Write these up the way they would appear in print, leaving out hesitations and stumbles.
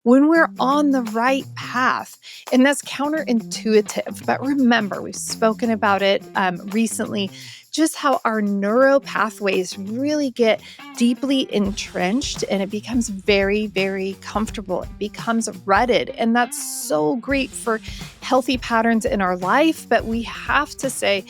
when we're on the right path. And that's counterintuitive. But remember, we've spoken about it recently, just how our neuro pathways really get deeply entrenched and it becomes very, very comfortable. It becomes rutted. And that's so great for healthy patterns in our life. But we have to say,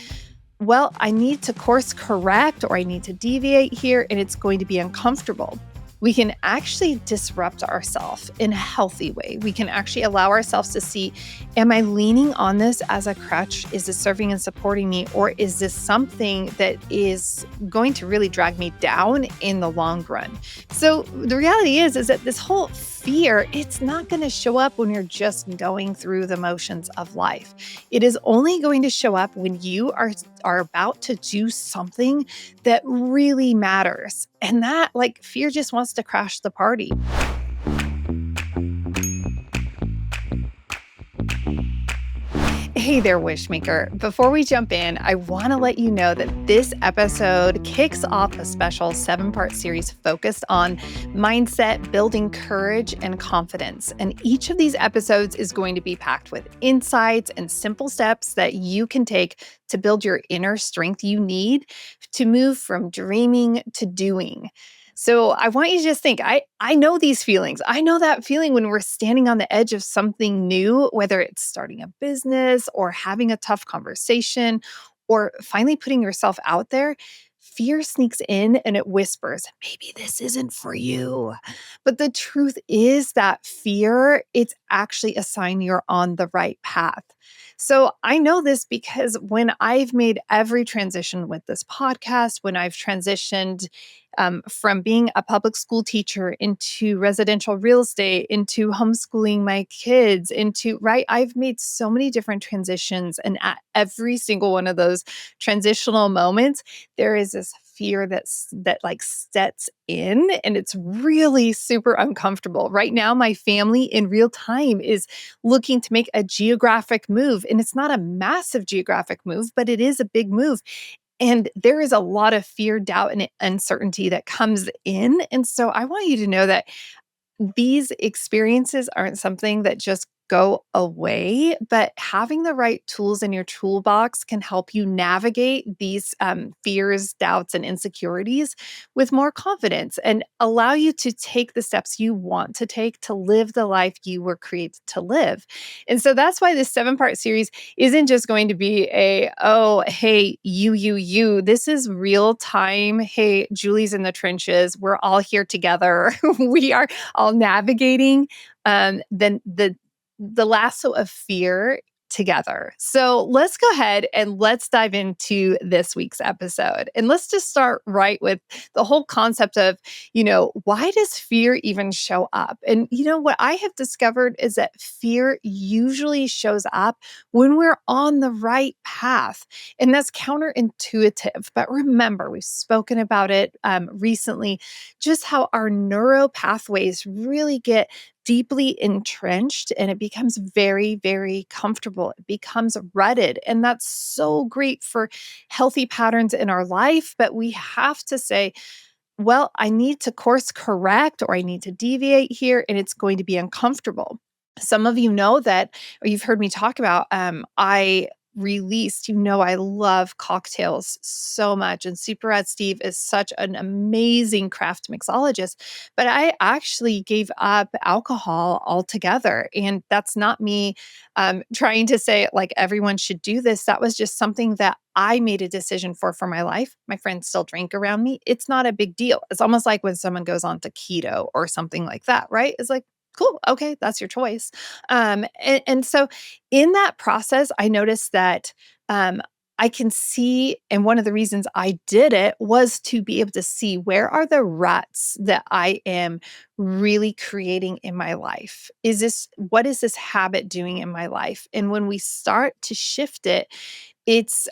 well, I need to course correct or I need to deviate here, and it's going to be uncomfortable. We can actually disrupt ourselves in a healthy way. We can actually allow ourselves to see, am I leaning on this as a crutch? Is this serving and supporting me? Or is this something that is going to really drag me down in the long run? So the reality is that this whole fear, it's not going to show up when you're just going through the motions of life. It is only going to show up when you are about to do something that really matters. And that, like, fear just wants to crash the party. Hey there, Wishmaker. Before we jump in, I want to let you know that this episode kicks off a special 7-part series focused on mindset, building courage, and confidence. And each of these episodes is going to be packed with insights and simple steps that you can take to build your inner strength you need to move from dreaming to doing. So I want you to just think, I know these feelings. I know that feeling when we're standing on the edge of something new, whether it's starting a business or having a tough conversation or finally putting yourself out there. Fear sneaks in and it whispers, maybe this isn't for you. But the truth is that fear, it's actually a sign you're on the right path. So I know this because when I've made every transition with this podcast, when I've transitioned from being a public school teacher into residential real estate, into homeschooling my kids, right? I've made so many different transitions. And at every single one of those transitional moments, there is this fear that like sets in and it's really super uncomfortable. Right now, my family in real time is looking to make a geographic move. And it's not a massive geographic move, but it is a big move. And there is a lot of fear, doubt, and uncertainty that comes in. And so I want you to know that these experiences aren't something that just go away, but having the right tools in your toolbox can help you navigate these fears, doubts, and insecurities with more confidence and allow you to take the steps you want to take to live the life you were created to live. And so that's why this 7-part series isn't just going to be oh, hey, you. This is real time. Hey, Julie's in the trenches. We're all here together. We are all navigating then the lasso of fear together. So let's go ahead and let's dive into this week's episode. And let's just start right with the whole concept of, why does fear even show up? And, what I have discovered is that fear usually shows up when we're on the right path. And that's counterintuitive. But remember, we've spoken about it recently, just how our neuro pathways really get deeply entrenched and it becomes very, very comfortable. It becomes rutted. And that's so great for healthy patterns in our life. But we have to say, well, I need to course correct or I need to deviate here and it's going to be uncomfortable. Some of you know that, or you've heard me talk about, I released, I love cocktails so much. And Super Rad Steve is such an amazing craft mixologist. But I actually gave up alcohol altogether. And that's not me trying to say like everyone should do this. That was just something that I made a decision for my life. My friends still drink around me. It's not a big deal. It's almost like when someone goes on to keto or something like that, right? It's like, cool. Okay. That's your choice. And so in that process, I noticed that I can see, and one of the reasons I did it was to be able to see where are the ruts that I am really creating in my life? What is this habit doing in my life? And when we start to shift it, it's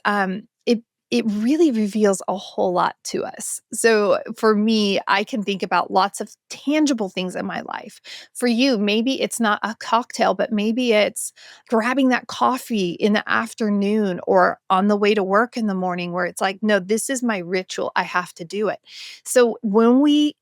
it really reveals a whole lot to us. So for me, I can think about lots of tangible things in my life. For you, maybe it's not a cocktail, but maybe it's grabbing that coffee in the afternoon or on the way to work in the morning where it's like, no, this is my ritual. I have to do it. So when we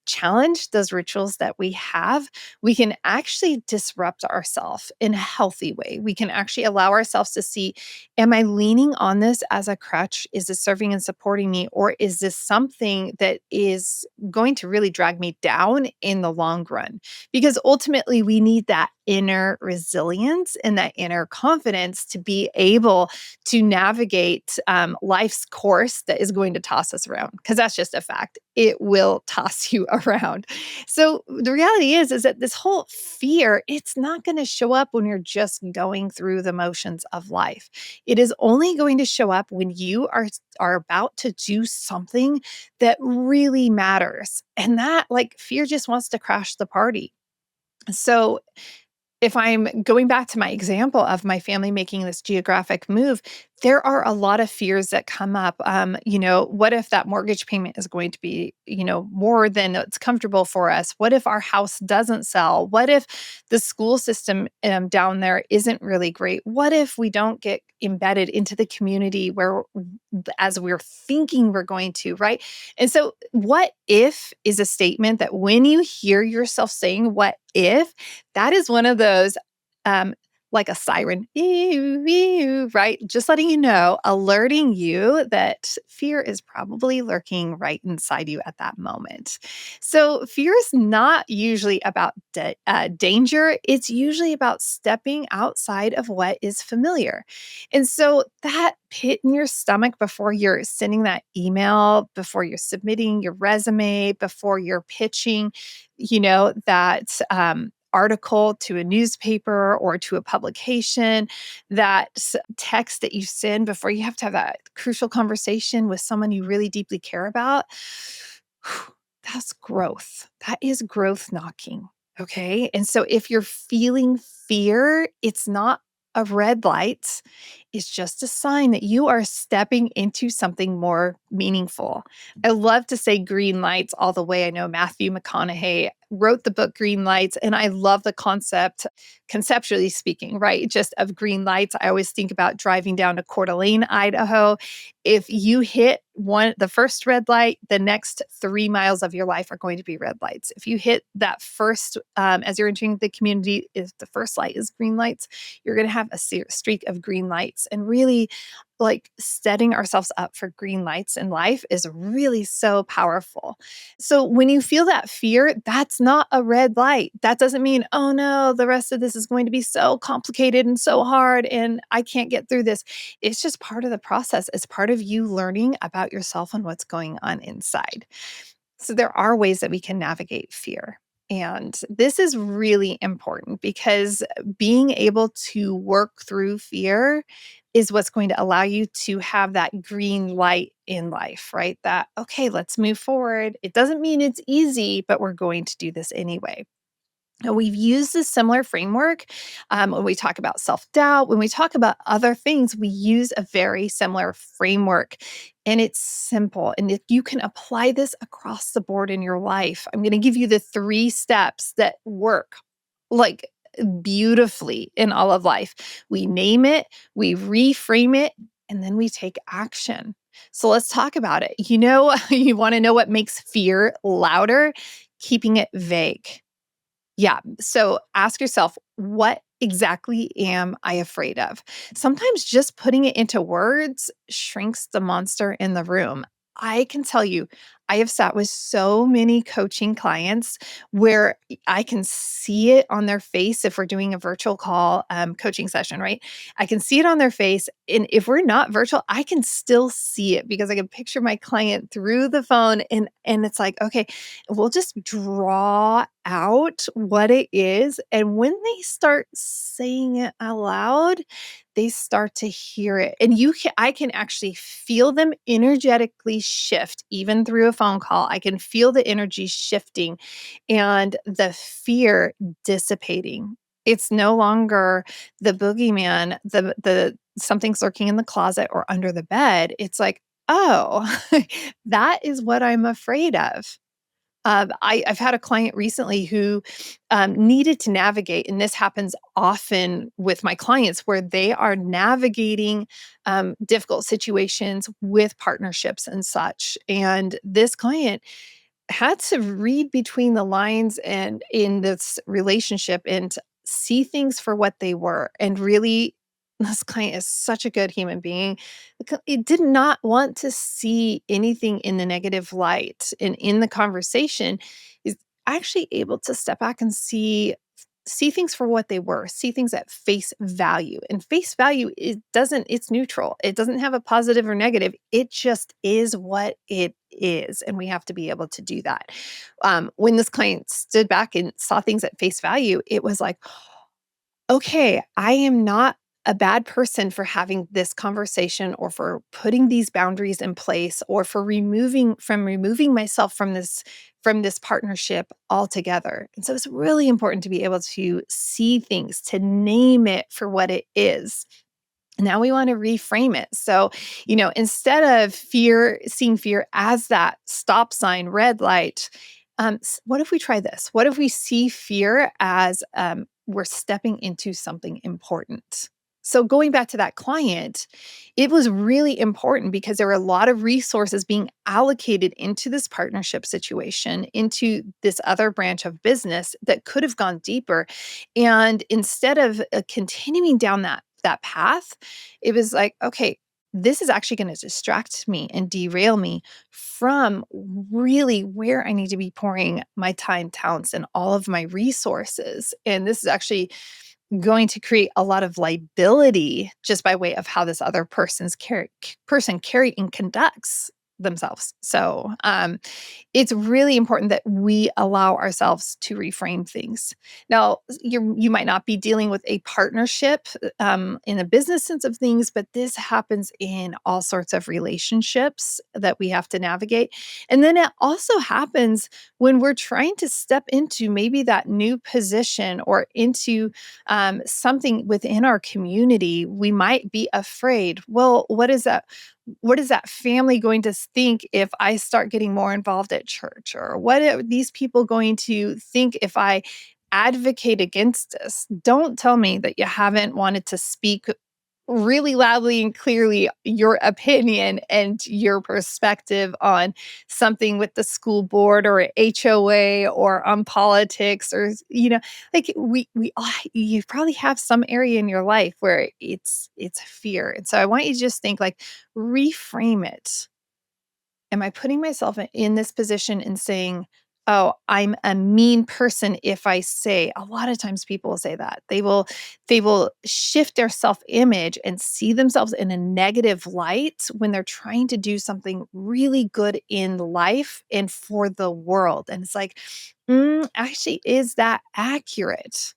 challenge those rituals that we have, we can actually disrupt ourselves in a healthy way. We can actually allow ourselves to see, am I leaning on this as a crutch? Is this serving and supporting me? Or is this something that is going to really drag me down in the long run? Because ultimately, we need that inner resilience and that inner confidence to be able to navigate life's course that is going to toss us around. Because that's just a fact. It will toss you around. So the reality is that this whole fear, it's not going to show up when you're just going through the motions of life. It is only going to show up when you are about to do something that really matters. And that, like, fear just wants to crash the party. So if I'm going back to my example of my family making this geographic move, there are a lot of fears that come up. What if that mortgage payment is going to be, more than it's comfortable for us? What if our house doesn't sell? What if the school system down there isn't really great? What if we don't get embedded into the community as we're thinking we're going to, right? And so, what if is a statement that when you hear yourself saying, what if, that is one of those, um, like a siren, "Ew, ew," right? Just letting you know, alerting you that fear is probably lurking right inside you at that moment. So, fear is not usually about danger. It's usually about stepping outside of what is familiar. And so, that pit in your stomach before you're sending that email, before you're submitting your resume, before you're pitching, that article to a newspaper or to a publication, that text that you send before you have to have that crucial conversation with someone you really deeply care about, that's growth. That is growth knocking. Okay. And so if you're feeling fear, it's not a red light. It's just a sign that you are stepping into something more meaningful. I love to say green lights all the way. I know Matthew McConaughey wrote the book Green Lights, and I love the concept, conceptually speaking, right? Just of green lights. I always think about driving down to Coeur d'Alene, Idaho. If you hit the first red light, the next 3 miles of your life are going to be red lights. If you hit that first, as you're entering the community, if the first light is green lights, you're going to have a streak of green lights. And really, like, setting ourselves up for green lights in life is really so powerful. So when you feel that fear, that's not a red light. That doesn't mean, oh no, the rest of this is going to be so complicated and so hard and I can't get through this. It's just part of the process. It's part of you learning about yourself and what's going on inside. So there are ways that we can navigate fear. And this is really important because being able to work through fear is what's going to allow you to have that green light in life, right? That, okay, let's move forward. It doesn't mean it's easy, but we're going to do this anyway. And we've used a similar framework when we talk about self doubt, when we talk about other things, we use a very similar framework. And it's simple. And if you can apply this across the board in your life, I'm going to give you the 3 steps that work like beautifully in all of life. We name it, we reframe it, and then we take action. So let's talk about it. You want to know what makes fear louder? Keeping it vague. Yeah. So ask yourself, what exactly am I afraid of? Sometimes just putting it into words shrinks the monster in the room. I can tell you, I have sat with so many coaching clients where I can see it on their face if we're doing a virtual call coaching session, right? I can see it on their face. And if we're not virtual, I can still see it because I can picture my client through the phone. And it's like, okay, we'll just draw out what it is. And when they start saying it out loud, they start to hear it. And I can actually feel them energetically shift, even through a phone call. I can feel the energy shifting and the fear dissipating. It's no longer the boogeyman, the something's lurking in the closet or under the bed. It's like, oh, that is what I'm afraid of. I've had a client recently who needed to navigate, and this happens often with my clients where they are navigating difficult situations with partnerships and such. And this client had to read between the lines and in this relationship and see things for what they were. And really, this client is such a good human being. It did not want to see anything in the negative light. And in the conversation, is actually able to step back and see things for what they were, see things at face value. And face value, it's neutral. It doesn't have a positive or negative. It just is what it is. And we have to be able to do that. When this client stood back and saw things at face value, it was like, okay, I am not a bad person for having this conversation or for putting these boundaries in place or for removing myself from this partnership altogether. And so it's really important to be able to see things, to name it for what it is. Now we want to reframe it. So, instead of seeing fear as that stop sign, red light, what if we try this? What if we see fear as we're stepping into something important? So, going back to that client, it was really important because there were a lot of resources being allocated into this partnership situation, into this other branch of business that could have gone deeper. And instead of continuing down that path, it was like, okay, this is actually going to distract me and derail me from really where I need to be pouring my time, talents, and all of my resources. And this is actually going to create a lot of liability just by way of how this other person carry and conducts themselves. So it's really important that we allow ourselves to reframe things. Now, you might not be dealing with a partnership in a business sense of things, but this happens in all sorts of relationships that we have to navigate. And then it also happens when we're trying to step into maybe that new position or into something within our community. We might be afraid. Well, what is that family going to think if I start getting more involved at church? Or what are these people going to think if I advocate against this? Don't tell me that you haven't wanted to speak really loudly and clearly your opinion and your perspective on something with the school board or HOA or on politics or like we all, you probably have some area in your life where it's fear. And so I want you to just think like reframe it. Am I putting myself in this position and saying, "Oh, I'm a mean person if I say," a lot of times people will say that. They will shift their self-image and see themselves in a negative light when they're trying to do something really good in life and for the world. And it's like, actually, is that accurate?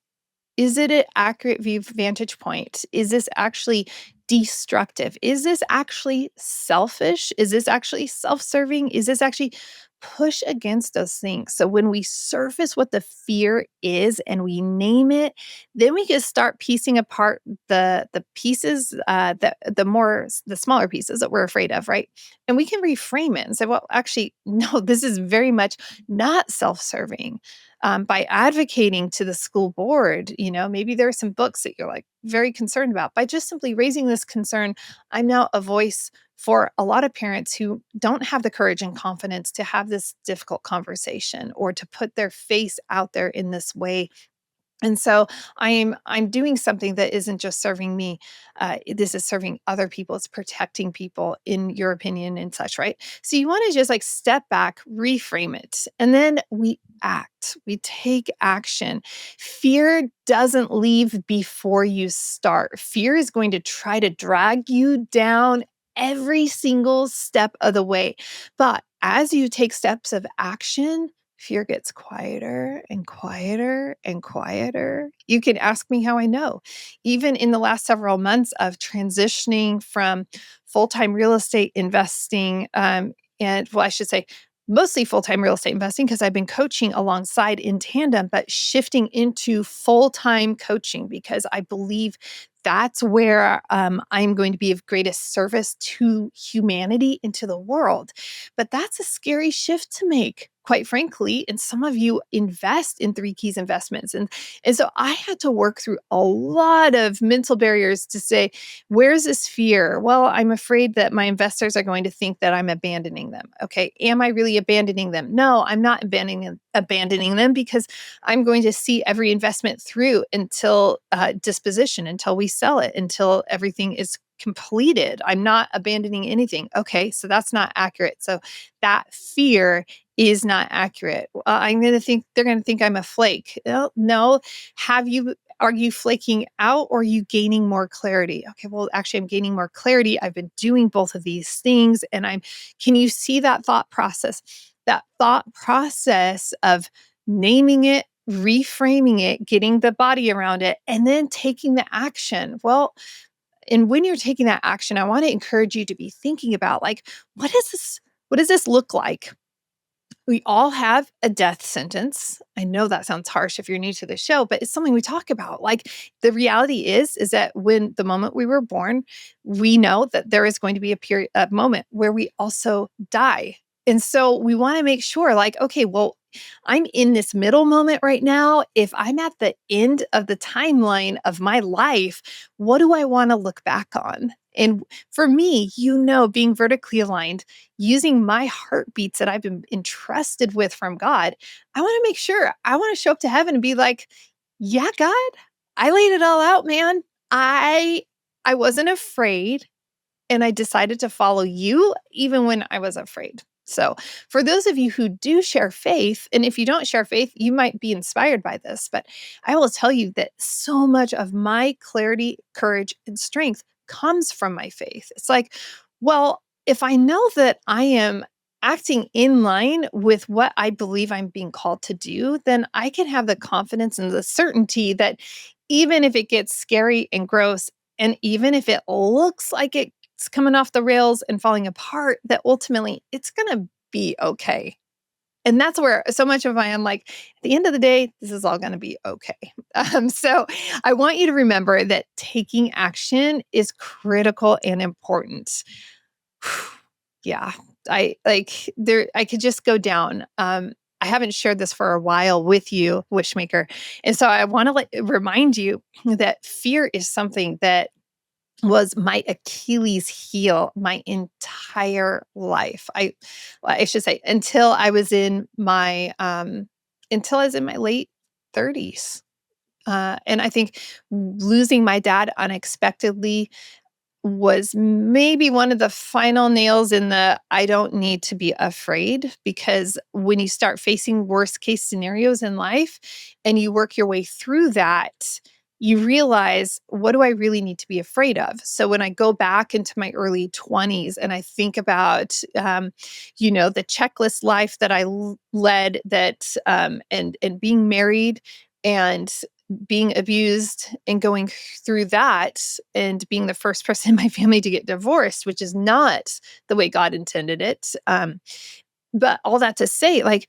Is it an accurate vantage point? Is this actually destructive? Is this actually selfish? Is this actually self serving? Is this actually push against those things? So, when we surface what the fear is and we name it, then we can start piecing apart the pieces, the smaller pieces that we're afraid of, right? And we can reframe it and say, well, actually, no, this is very much not self serving by advocating to the school board. Maybe there are some books that you're like very concerned about. By just simply raising this concern, I'm now a voice for a lot of parents who don't have the courage and confidence to have this difficult conversation or to put their face out there in this way. And so I'm doing something that isn't just serving me. This is serving other people. It's protecting people, in your opinion, and such, right? So you want to just like step back, reframe it, and then we act. We take action. Fear doesn't leave before you start. Fear is going to try to drag you down every single step of the way. But as you take steps of action, fear gets quieter and quieter and quieter. You can ask me how I know. Even in the last several months of transitioning from full time real estate investing, and well, I should say, mostly full time real estate investing because I've been coaching alongside in tandem, but shifting into full time coaching because I believe that's where I'm going to be of greatest service to humanity and to the world. But that's a scary shift to make. quite frankly, and some of you invest in Three Keys investments. And so I had to work through a lot of mental barriers to say, where's this fear? Well, I'm afraid that my investors are going to think that I'm abandoning them. Okay. Am I really abandoning them? No, I'm not abandoning them because I'm going to see every investment through until disposition, until we sell it, until everything is completed. I'm not abandoning anything. Okay. So that's not accurate. So that fear is not accurate. I'm going to think they're going to think I'm a flake. No. Are you flaking out or are you gaining more clarity? Okay, well, actually, I'm gaining more clarity. I've been doing both of these things. Can you see that thought process? That thought process of naming it, reframing it, getting the body around it, and then taking the action. Well, and when you're taking that action, I want to encourage you to be thinking about like, what does this look like? We all have a death sentence. I know that sounds harsh if you're new to the show, but it's something we talk about. Like the reality is that when the moment we were born, we know that there is going to be a moment where we also die. And so we want to make sure like, okay, well, I'm in this middle moment right now. If I'm at the end of the timeline of my life, what do I want to look back on? And for me, being vertically aligned, using my heartbeats that I've been entrusted with from God, I want to make sure I want to show up to heaven and be like, yeah, God, I laid it all out, man. I wasn't afraid and I decided to follow you even when I was afraid. So, for those of you who do share faith, and if you don't share faith, you might be inspired by this, but I will tell you that so much of my clarity, courage, and strength comes from my faith. It's like, well, if I know that I am acting in line with what I believe I'm being called to do, then I can have the confidence and the certainty that even if it gets scary and gross, and even if it looks like it's coming off the rails and falling apart, that ultimately it's going to be okay. And that's where so much of I am like, at the end of the day, this is all going to be okay. So I want you to remember that taking action is critical and important. Yeah, I could just go down. I haven't shared this for a while with you, Wishmaker. And so I want to remind you that fear is something that was my Achilles heel my entire life. I should say until I was in my late 30s. And I think losing my dad unexpectedly was maybe one of the final nails in the I don't need to be afraid, because when you start facing worst case scenarios in life and you work your way through that, you realize, what do I really need to be afraid of? So when I go back into my early 20s and I think about, the checklist life that I led, and being married and being abused and going through that and being the first person in my family to get divorced, which is not the way God intended it. But all that to say, like,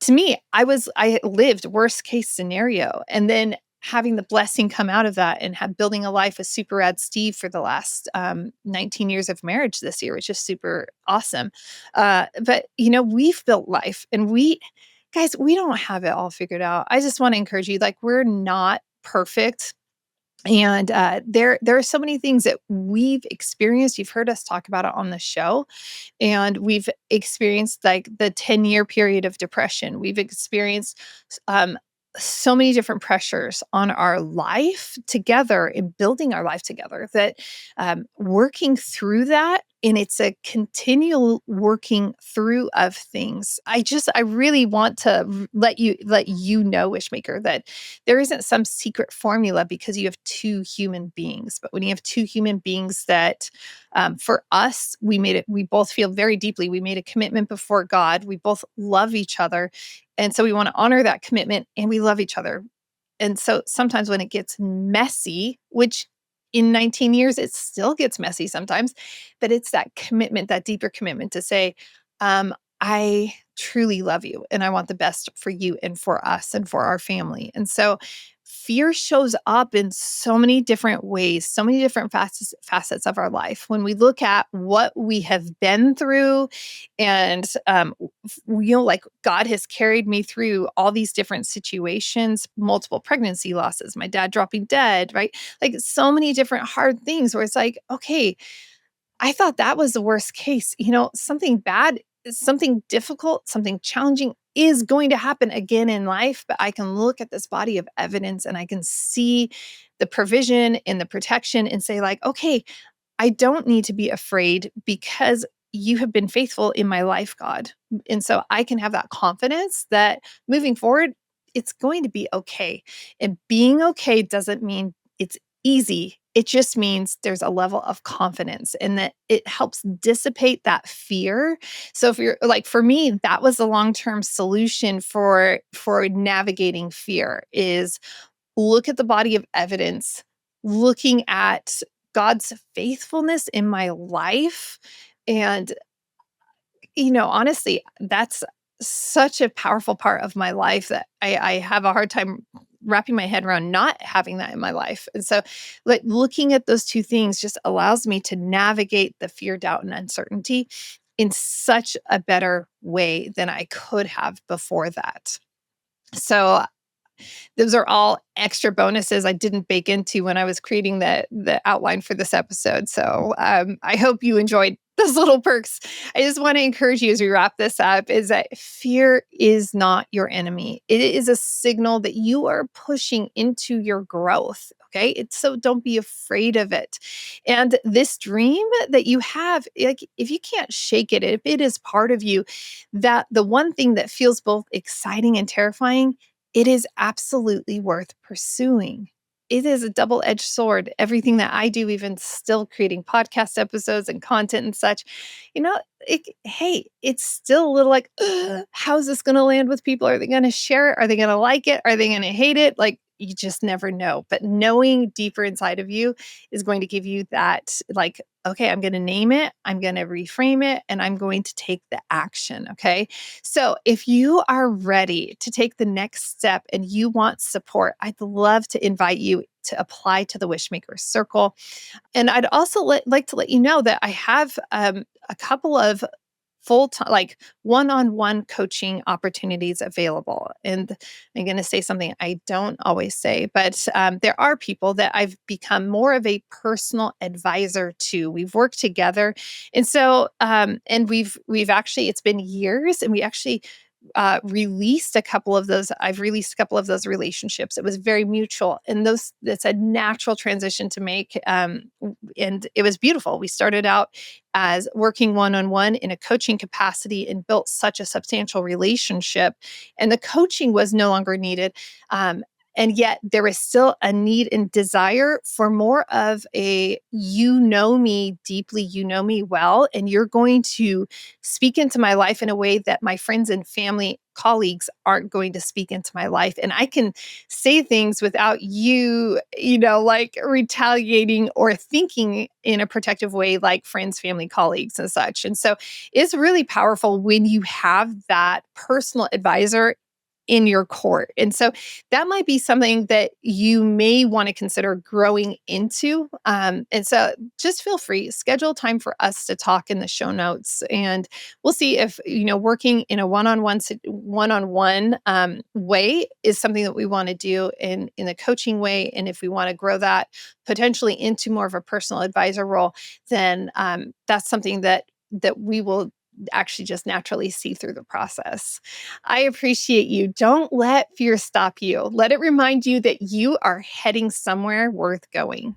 to me, I lived worst case scenario, and then having the blessing come out of that and building a life with Super Rad Steve for the last 19 years of marriage this year, which is super awesome. But we've built life, and guys, we don't have it all figured out. I just want to encourage you, like, we're not perfect. And there are so many things that we've experienced. You've heard us talk about it on the show, and we've experienced like the 10-year period of depression. We've experienced um, so many different pressures on our life together and building our life together, that working through that, and it's a continual working through of things. I really want to let you know, Wishmaker, that there isn't some secret formula because you have two human beings. But when you have two human beings that, for us, we both feel very deeply. We made a commitment before God. We both love each other. And so we want to honor that commitment, and we love each other. And so sometimes when it gets messy, which in 19 years, it still gets messy sometimes, but it's that commitment, that deeper commitment to say, I truly love you and I want the best for you and for us and for our family. And so fear shows up in so many different ways, so many different facets of our life. When we look at what we have been through, and like God has carried me through all these different situations, multiple pregnancy losses, my dad dropping dead, right? Like so many different hard things where it's like, okay, I thought that was the worst case. Something bad, something difficult, something challenging is going to happen again in life, but I can look at this body of evidence and I can see the provision and the protection and say, like, okay, I don't need to be afraid because you have been faithful in my life, God. And so I can have that confidence that moving forward, it's going to be okay. And being okay doesn't mean it's easy. It just means there's a level of confidence and that it helps dissipate that fear. So if you're like, for me, that was the long-term solution for navigating fear is look at the body of evidence, looking at God's faithfulness in my life. And, honestly, that's such a powerful part of my life that I have a hard time wrapping my head around not having that in my life. And so, like, looking at those two things just allows me to navigate the fear, doubt, and uncertainty in such a better way than I could have before that. So those are all extra bonuses I didn't bake into when I was creating the outline for this episode. So I hope you enjoyed those little perks. I just want to encourage you as we wrap this up is that fear is not your enemy. It is a signal that you are pushing into your growth. Okay. So don't be afraid of it. And this dream that you have, like if you can't shake it, if it is part of you, that the one thing that feels both exciting and terrifying, it is absolutely worth pursuing. It is a double-edged sword. Everything that I do, even still creating podcast episodes and content and such, hey, it's still a little like, how's this going to land with people? Are they going to share it? Are they going to like it? Are they going to hate it? Like, you just never know. But knowing deeper inside of you is going to give you that, like, okay, I'm going to name it, I'm going to reframe it, and I'm going to take the action. Okay. So if you are ready to take the next step and you want support, I'd love to invite you to apply to the Wishmaker Circle. And I'd also like to let you know that I have a couple of full time, like one-on-one coaching opportunities available. And I'm going to say something I don't always say, but there are people that I've become more of a personal advisor to. We've worked together, and so and we've actually, it's been years, and we actually released a couple of those. I've released a couple of those relationships. It was very mutual, and that's a natural transition to make. And it was beautiful. We started out as working one-on-one in a coaching capacity and built such a substantial relationship, and the coaching was no longer needed. And yet there is still a need and desire for more of a, you know me deeply, you know me well, and you're going to speak into my life in a way that my friends and family, colleagues aren't going to speak into my life. And I can say things without you, like retaliating or thinking in a protective way, like friends, family, colleagues, and such. And so it's really powerful when you have that personal advisor in your court. And so that might be something that you may want to consider growing into. And so just feel free, schedule time for us to talk in the show notes. And we'll see if, working in a one-on-one way is something that we want to do in a coaching way. And if we want to grow that potentially into more of a personal advisor role, then that's something that we will actually just naturally see through the process. I appreciate you. Don't let fear stop you. Let it remind you that you are heading somewhere worth going.